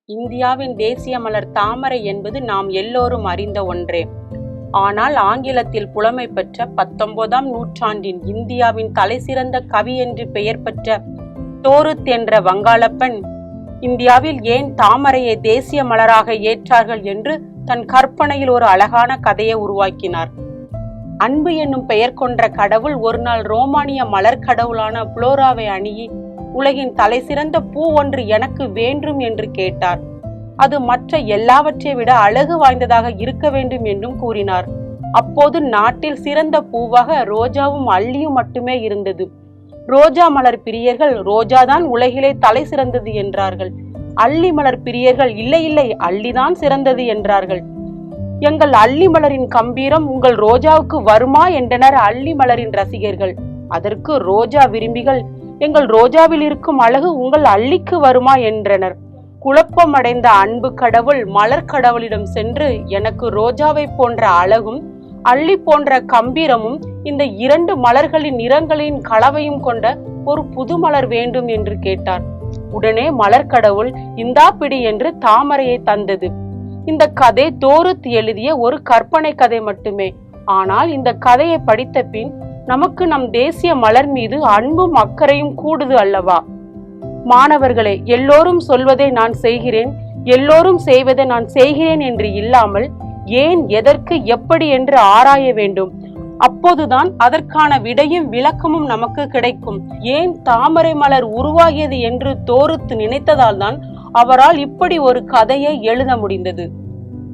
இந்தியாவின் தேசிய மலர் தாமரை என்பது நாம் எல்லோரும் அறிந்த ஒன்றே. ஆனால் ஆங்கிலத்தில் புலமை பெற்ற 19ஆம் நூற்றாண்டின் இந்தியாவின் தலைசிறந்த கவி என்று பெயர் பெற்ற தோருத் என்ற வங்காளப்பெண் இந்தியாவில் ஏன் தாமரையை தேசிய மலராக ஏற்றார்கள் என்று தன் கற்பனையில் ஒரு அழகான கதையை உருவாக்கினார். அன்பு என்னும் பெயர் கொண்ட கடவுள் ஒரு நாள் ரோமானிய மலர் கடவுளான புளோராவை அணுகி உலகின் தலை சிறந்த பூ ஒன்று எனக்கு வேண்டும் என்று கேட்டார். அது மற்ற எல்லாவற்றை விட அழகு வாய்ந்ததாக இருக்க வேண்டும் என்றும் கூறினார். அப்போது நாட்டில் சிறந்த பூவாக ரோஜாவும் அல்லியும் மட்டுமே இருந்தது. ரோஜா மலர் பிரியர்கள் ரோஜாதான் உலகிலே தலை சிறந்தது என்றார்கள். அல்லி மலர் பிரியர்கள் இல்லை இல்லை அல்லிதான் சிறந்தது என்றார்கள். எங்கள் அல்லி மலரின் கம்பீரம் உங்கள் ரோஜாவுக்கு வருமா என்றனர் அல்லி மலரின் ரசிகர்கள். அதற்கு ரோஜா விரும்பிகள் எங்கள் ரோஜாவில் இருக்கும் அழகு உங்கள் அல்லிக்கு வருமா என்றனர். குழப்பமடைந்த அன்பு கடவுள் மலர் கடவுளிடம் சென்று எனக்கு ரோஜாவை போன்ற அழகும் அல்லி போன்ற கம்பீரமும் இந்த இரண்டு மலர்களின் நிறங்களின் கலவையும் கொண்ட ஒரு புது மலர் வேண்டும் என்று கேட்டார். உடனே மலர் கடவுள் இந்தா பிடி என்று தாமரையை தந்தது. இந்த கதை தோருத் எழுதிய ஒரு கற்பனை கதை மட்டுமே. ஆனால் இந்த கதையை படித்த பின் நமக்கு நம் தேசிய மலர் மீது அன்பும் அக்கறையும் கூடுது அல்லவா? மாணவர்களே, எல்லோரும் சொல்வதை நான் செய்கிறேன், எல்லோரும் செய்வதை நான் செய்கிறேன் என்று இல்லாமல் ஏன், எதற்கு, எப்படி என்று ஆராய வேண்டும். அப்போதுதான் அதற்கான விடையும் விளக்கமும் நமக்கு கிடைக்கும். ஏன் தாமரை மலர் உருவாகியது என்று தோருத் நினைத்ததால் தான் அவரால் இப்படி ஒரு கதையை எழுத முடிந்தது.